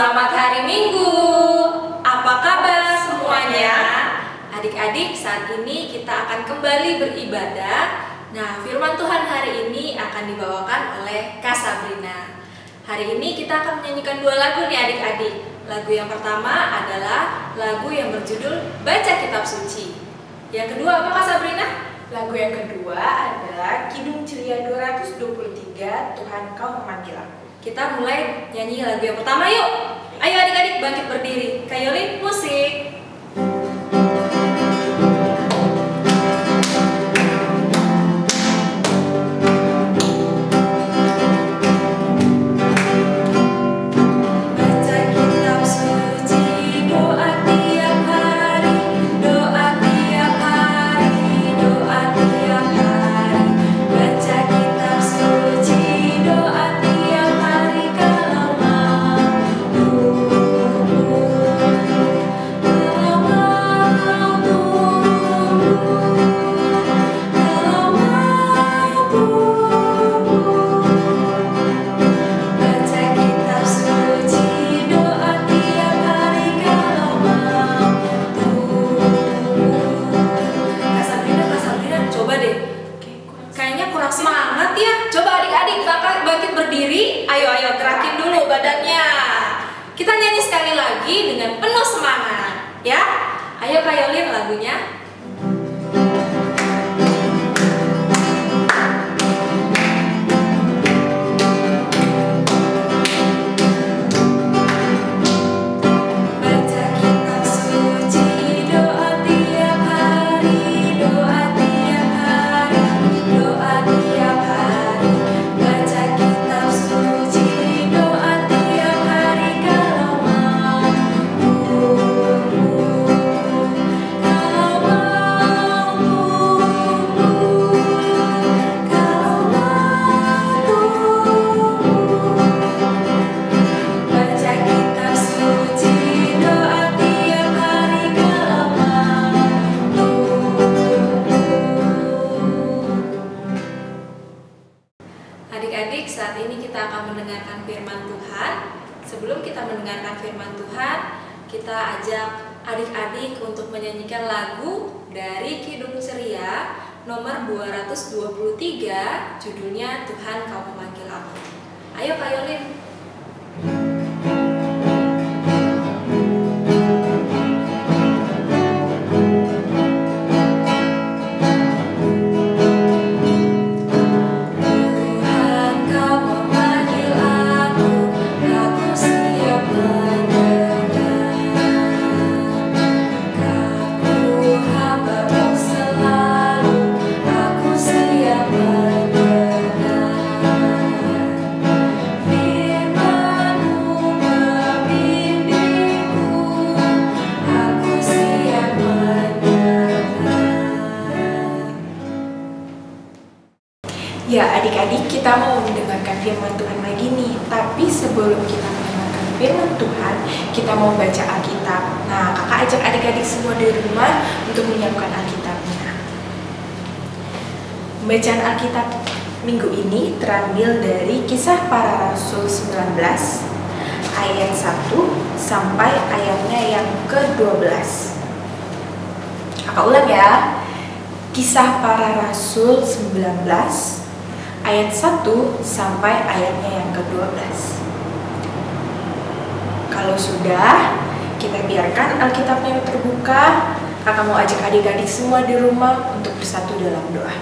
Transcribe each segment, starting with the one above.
Selamat hari Minggu. Apa kabar semuanya? Adik-adik, saat ini kita akan kembali beribadah. Nah, firman Tuhan hari ini akan dibawakan oleh Kak Sabrina. Hari ini kita akan menyanyikan dua lagu nih adik-adik. Lagu yang pertama adalah lagu yang berjudul Baca Kitab Suci. Yang kedua apa Kak Sabrina? Lagu yang kedua adalah Kidung Ceria 223, Tuhan Kau Memanggil Aku. Kita mulai nyanyi lagu yang pertama yuk. Ayo adik-adik bangkit berdiri. Kak Yolin, musik. Semangat ya. Coba adik-adik bangkit berdiri. Ayo gerakin dulu badannya. Kita nyanyi sekali lagi dengan penuh semangat ya. Ayo Kak Yolin lagunya. Adik-adik, saat ini kita akan mendengarkan firman Tuhan. Sebelum kita mendengarkan firman Tuhan, kita ajak adik-adik untuk menyanyikan lagu dari Kidung Ceria nomor 223, judulnya Tuhan Kau Memanggil Aku. Ayo Kak Yolin. Ya adik-adik, kita mau mendengarkan firman Tuhan lagi nih. Tapi sebelum kita mendengarkan firman Tuhan, kita mau baca Alkitab. Nah, kakak ajak adik-adik semua di rumah untuk menyiapkan Alkitabnya. Bacaan Alkitab minggu ini terambil dari Kisah Para Rasul 19 ayat 1 sampai ayatnya yang ke-12. Kakak ulang ya. Kisah Para Rasul 19 ayat 1 sampai ayatnya yang ke-12. Kalau sudah, kita biarkan Alkitabnya terbuka. Kakak mau ajak adik-adik semua di rumah untuk bersatu dalam doa.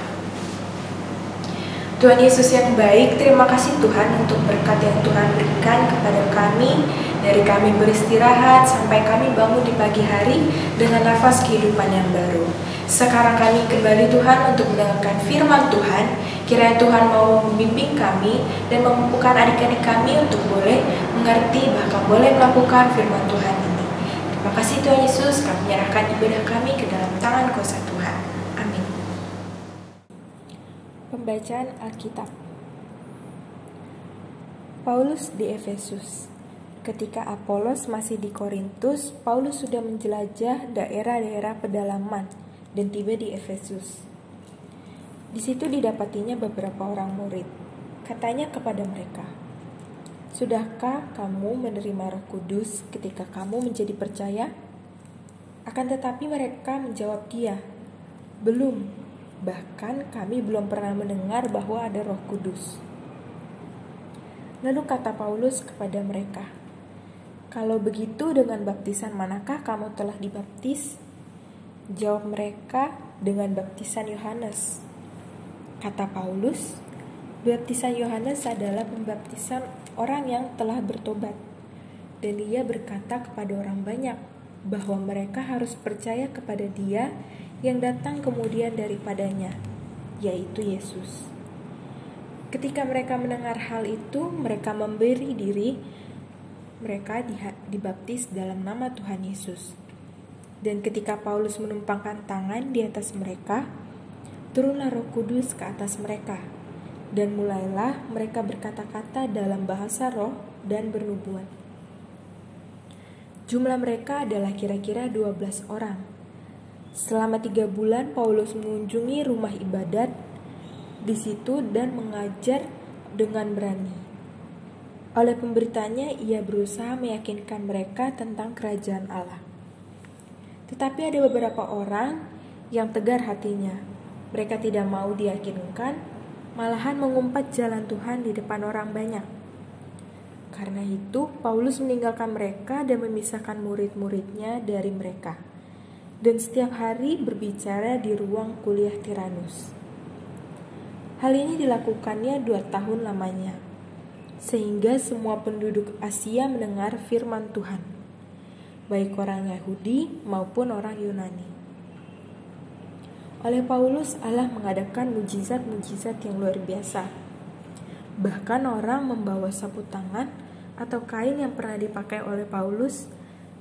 Tuhan Yesus yang baik, terima kasih Tuhan untuk berkat yang Tuhan berikan kepada kami. Dari kami beristirahat sampai kami bangun di pagi hari dengan nafas kehidupan yang baru. Sekarang kami kembali Tuhan untuk mendengarkan firman Tuhan. Kiranya Tuhan mau membimbing kami dan memampukan adik-adik kami untuk boleh mengerti bahkan boleh melakukan firman Tuhan ini. Terima kasih Tuhan Yesus, kami menyerahkan ibadah kami ke dalam tangan kuasa Tuhan. Amin. Pembacaan Alkitab. Paulus di Efesus. Ketika Apolos masih di Korintus, Paulus sudah menjelajah daerah-daerah pedalaman dan tiba di Efesus. Di situ didapatinya beberapa orang murid. Katanya kepada mereka, Sudahkah kamu menerima Roh Kudus ketika kamu menjadi percaya? Akan tetapi mereka menjawab dia, belum, bahkan kami belum pernah mendengar bahwa ada Roh Kudus. Lalu kata Paulus kepada mereka, kalau begitu dengan baptisan manakah kamu telah dibaptis? Jawab mereka, dengan baptisan Yohanes. Kata Paulus, baptisan Yohanes adalah pembaptisan orang yang telah bertobat. Dan ia berkata kepada orang banyak bahwa mereka harus percaya kepada Dia yang datang kemudian daripadanya, yaitu Yesus. Ketika mereka mendengar hal itu, mereka memberi diri, mereka dibaptis dalam nama Tuhan Yesus. Dan ketika Paulus menumpangkan tangan di atas mereka, turunlah Roh Kudus ke atas mereka, dan mulailah mereka berkata-kata dalam bahasa roh dan bernubuat. Jumlah mereka adalah kira-kira 12 orang. Selama 3 bulan Paulus mengunjungi rumah ibadat di situ dan mengajar dengan berani. Oleh pemberitanya, ia berusaha meyakinkan mereka tentang kerajaan Allah. Tetapi ada beberapa orang yang tegar hatinya. Mereka tidak mau diyakinkan, malahan mengumpat jalan Tuhan di depan orang banyak. Karena itu, Paulus meninggalkan mereka dan memisahkan murid-muridnya dari mereka. Dan setiap hari berbicara di ruang kuliah Tiranus. Hal ini dilakukannya 2 tahun lamanya, sehingga semua penduduk Asia mendengar firman Tuhan, baik orang Yahudi maupun orang Yunani. Oleh Paulus, Allah mengadakan mujizat-mujizat yang luar biasa. Bahkan orang membawa sapu tangan atau kain yang pernah dipakai oleh Paulus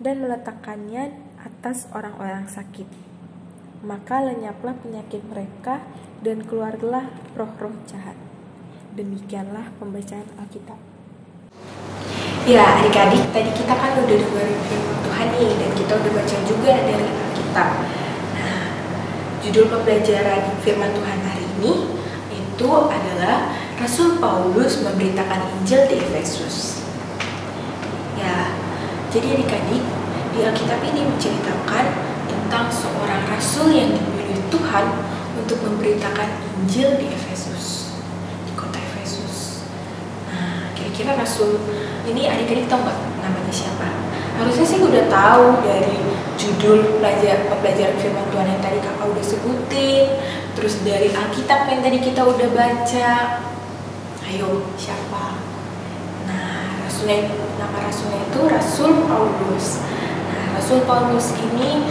dan meletakkannya atas orang-orang sakit. Maka lenyaplah penyakit mereka dan keluarlah roh-roh jahat. Demikianlah pembacaan Alkitab. Ya, adik-adik, tadi kita kan udah dengerin firman Tuhan nih, dan kita udah baca juga dari Alkitab. Nah, judul pembelajaran firman Tuhan hari ini itu adalah Rasul Paulus memberitakan Injil di Efesus. Ya, jadi adik-adik, di Alkitab ini menceritakan tentang seorang rasul yang dipilih Tuhan untuk memberitakan Injil di Efesus, di kota Efesus. Nah, kira-kira rasul ini adik-adik tahu nggak namanya siapa? Harusnya sih udah tahu dari judul pembelajaran firman Tuhan yang tadi kakak udah sebutin, terus dari Alkitab yang tadi kita udah baca. Ayo, siapa? Nah, nama rasulnya itu Rasul Paulus. Nah, Rasul Paulus ini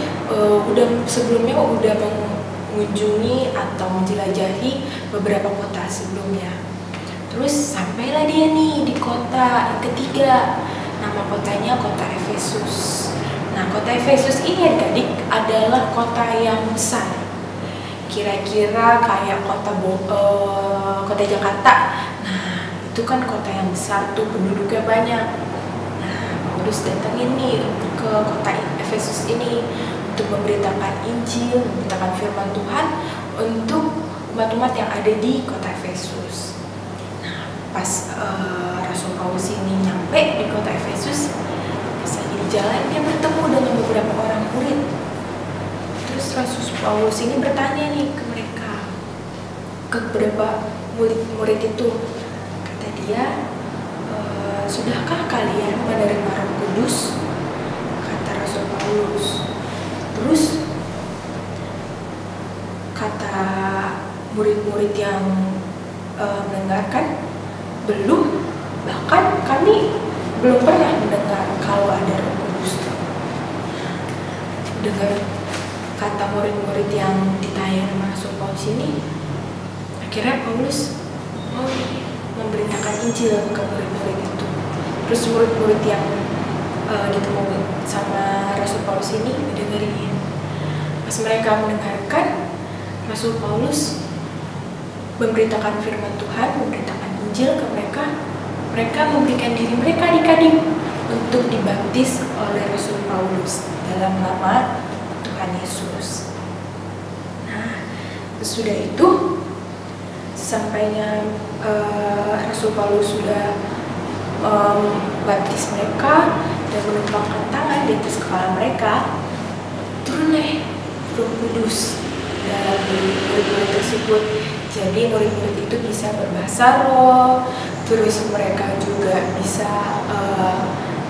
sebelumnya udah mengunjungi atau menjelajahi beberapa kota sebelumnya. Terus sampailah dia nih di kota yang ketiga. Nama kotanya kota Efesus. Nah, kota Efesus ini adik-adik adalah kota yang besar. Kira-kira kayak kota Jakarta. Nah, itu kan kota yang besar tuh, penduduknya banyak. Nah, Paulus datangin nih ke kota Efesus ini untuk memberitakan Injil, memberitakan firman Tuhan untuk umat-umat yang ada di kota Efesus. Pas Rasul Paulus ini nyampe di kota Efesus, pas lagi di jalan dia bertemu dengan beberapa orang murid. Terus Rasul Paulus ini bertanya nih ke mereka, ke beberapa murid itu, kata dia, sudahkah kalian menerima Roh Kudus? Kata Rasul Paulus. Terus kata murid-murid yang mendengarkan, belum, bahkan kami belum pernah mendengar kalau ada Roh Kudus. Dengar kata murid-murid yang ditanya sama Rasul Paulus ini, akhirnya Paulus mau memberitakan Injil ke murid-murid itu. Terus murid-murid yang ditemui sama Rasul Paulus ini dengerin. Pas mereka mendengarkan, Rasul Paulus memberitakan firman Tuhan, memberitakan Injil ke mereka, mereka memberikan diri mereka adik-adik untuk dibaptis oleh Rasul Paulus dalam nama Tuhan Yesus. Nah, sesudah itu, sesampainya Rasul Paulus sudah membaptis mereka dan menumpangkan tangan di atas kepala mereka, turunlah Roh Kudus dalam diri murid-murid tersebut. Jadi murid-murid itu bisa berbahasa roh, terus mereka juga bisa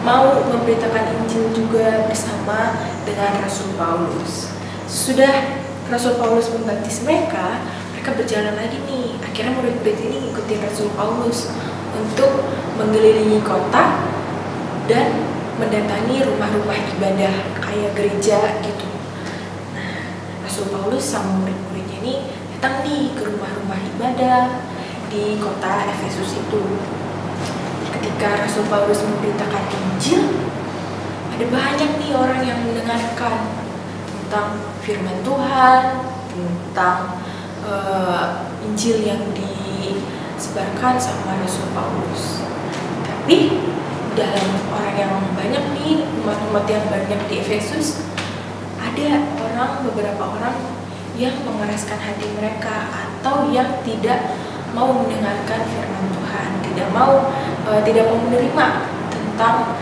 mau memberitakan Injil juga bersama dengan Rasul Paulus. Sudah Rasul Paulus membaptis mereka, mereka berjalan lagi nih. Akhirnya murid-murid ini ngikutin Rasul Paulus untuk mengelilingi kota dan mendatangi rumah-rumah ibadah kayak gereja gitu. Nah, Rasul Paulus sama murid-muridnya ini datang nih ke rumah-rumah ibadah di kota Efesus itu. Ketika Rasul Paulus memberitakan Injil, ada banyak nih orang yang mendengarkan tentang firman Tuhan, tentang Injil yang disebarkan sama Rasul Paulus. Tapi dalam orang yang banyak nih, umat-umat yang banyak di Efesus, ada beberapa orang yang mengeraskan hati mereka atau yang tidak mau mendengarkan firman Tuhan, tidak mau menerima tentang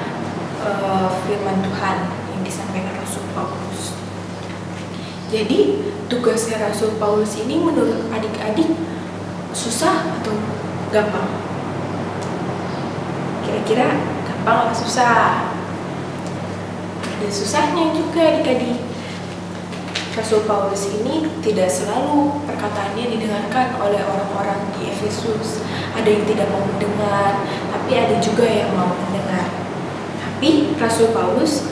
firman Tuhan yang disampaikan Rasul Paulus. Jadi tugasnya Rasul Paulus ini menurut adik-adik susah atau gampang? Kira-kira gampang atau susah? Ada susahnya juga adik-adik. Rasul Paulus ini tidak selalu perkataannya didengarkan oleh orang-orang di Efesus. Ada yang tidak mau mendengar, tapi ada juga yang mau mendengar. Tapi Rasul Paulus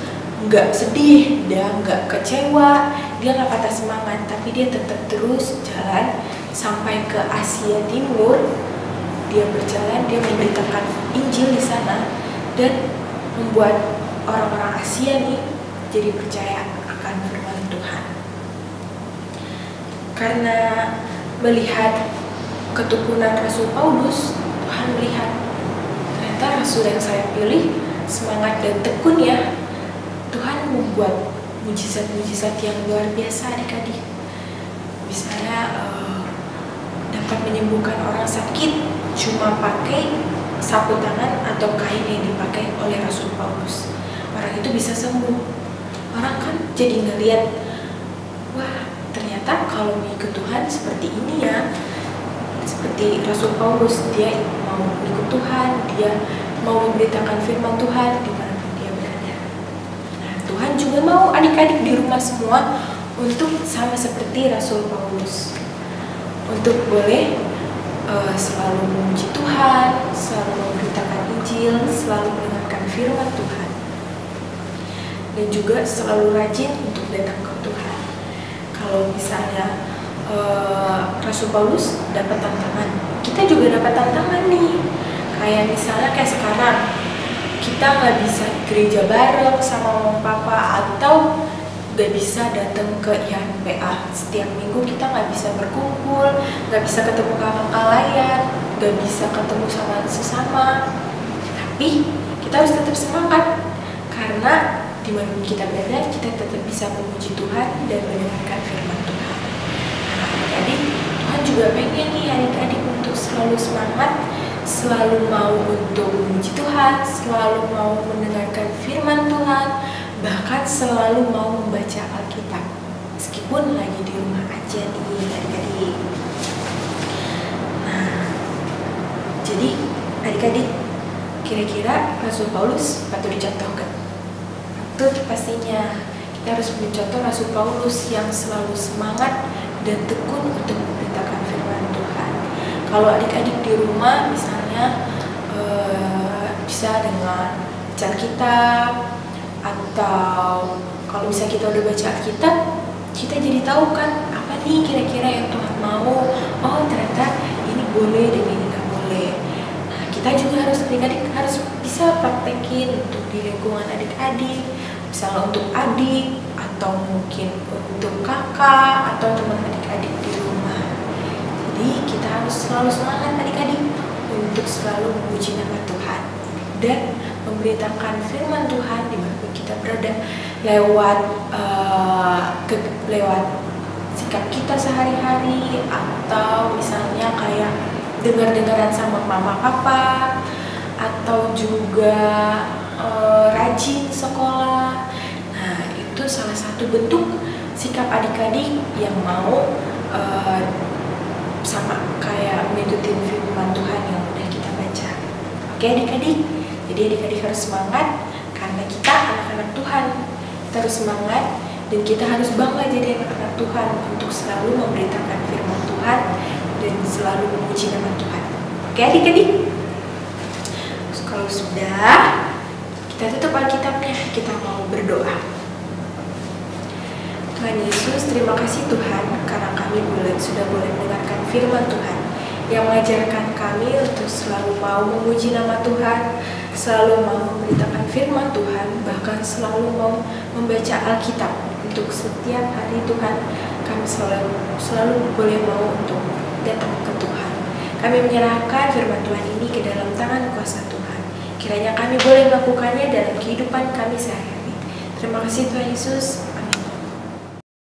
nggak sedih, dia nggak kecewa, dia nggak patah semangat, tapi dia tetap terus jalan sampai ke Asia Timur. Dia berjalan, dia memberitakan Injil di sana dan membuat orang-orang Asia nih jadi percaya akan firman Tuhan. Karena melihat ketekunan Rasul Paulus, Tuhan melihat ternyata Rasul yang saya pilih semangat dan tekun ya. Tuhan membuat mujizat-mujizat yang luar biasa adik-adik. Misalnya dapat menyembuhkan orang sakit cuma pakai sapu tangan atau kain yang dipakai oleh Rasul Paulus. Orang itu bisa sembuh. Orang kan jadi ngeliat, wah ternyata kalau ikut Tuhan seperti ini ya. Seperti Rasul Paulus, dia mau ikut Tuhan, dia mau memberitakan firman Tuhan dimanapun dia berada. Nah, Tuhan juga mau adik-adik di rumah semua untuk sama seperti Rasul Paulus, untuk boleh selalu memuji Tuhan, selalu memberitakan Injil, selalu mendengarkan firman Tuhan, dan juga selalu rajin untuk datang ke Tuhan. Kalau misalnya Rasul Paulus dapat tantangan, kita juga dapat tantangan nih. Kayak misalnya kayak sekarang kita nggak bisa gereja bareng sama mama papa, atau nggak bisa datang ke IHMPA setiap minggu. Kita nggak bisa berkumpul, nggak bisa ketemu kakak lain, nggak bisa ketemu sama sesama. Tapi kita harus tetap semangat, karena dimanapun kita berada, kita tetap bisa memuji Tuhan dan mendengarkan firman Tuhan. Nah, adik-adik, Tuhan juga pengen nih adik-adik untuk selalu semangat, selalu mau untuk memuji Tuhan, selalu mau mendengarkan firman Tuhan, bahkan selalu mau membaca Alkitab, meskipun lagi di rumah aja nih adik-adik. Nah, jadi adik-adik, kira-kira Rasul Paulus patut dicontohkan? Patut pastinya. Kita harus mencontoh Rasul Paulus yang selalu semangat dan tekun untuk memberitakan firman Tuhan. Kalau adik-adik di rumah misalnya bisa dengan baca Alkitab, atau kalau misalnya kita udah baca Alkitab, kita jadi tahu kan apa nih kira-kira yang Tuhan mau. Oh ternyata ini boleh dan ini nggak boleh. Nah, kita juga harus adik-adik harus bisa praktekin untuk di lingkungan adik-adik, misalnya untuk adik atau mungkin untuk kakak atau teman adik-adik di rumah. Jadi kita harus selalu semangat adik-adik untuk selalu memuji nama Tuhan dan memberitakan firman Tuhan dimanapun kita berada, lewat sikap kita sehari-hari, atau misalnya kayak dengar-dengaran sama mama papa, atau juga rajin sekolah. Nah, itu salah satu bentuk sikap adik-adik yang mau sama kayak mengikuti firman Tuhan yang udah kita baca. Oke adik-adik, jadi adik-adik harus semangat karena kita anak-anak Tuhan. Kita harus semangat dan kita harus bangga jadi anak-anak Tuhan untuk selalu memberitakan firman Tuhan dan selalu memuji nama Tuhan. Oke adik-adik, kalau sudah, kita tutup Alkitabnya, kita mau berdoa. Tuhan Yesus, terima kasih Tuhan karena kami sudah boleh mendengarkan firman Tuhan yang mengajarkan kami untuk selalu mau memuji nama Tuhan, selalu mau memberitakan firman Tuhan, bahkan selalu mau membaca Alkitab untuk setiap hari Tuhan. Kami selalu boleh mau untuk datang ke Tuhan. Kami menyerahkan firman Tuhan ini ke dalam tangan kuasa Tuhan. Kiranya kami boleh melakukannya dalam kehidupan kami sehari-hari. Terima kasih Tuhan Yesus.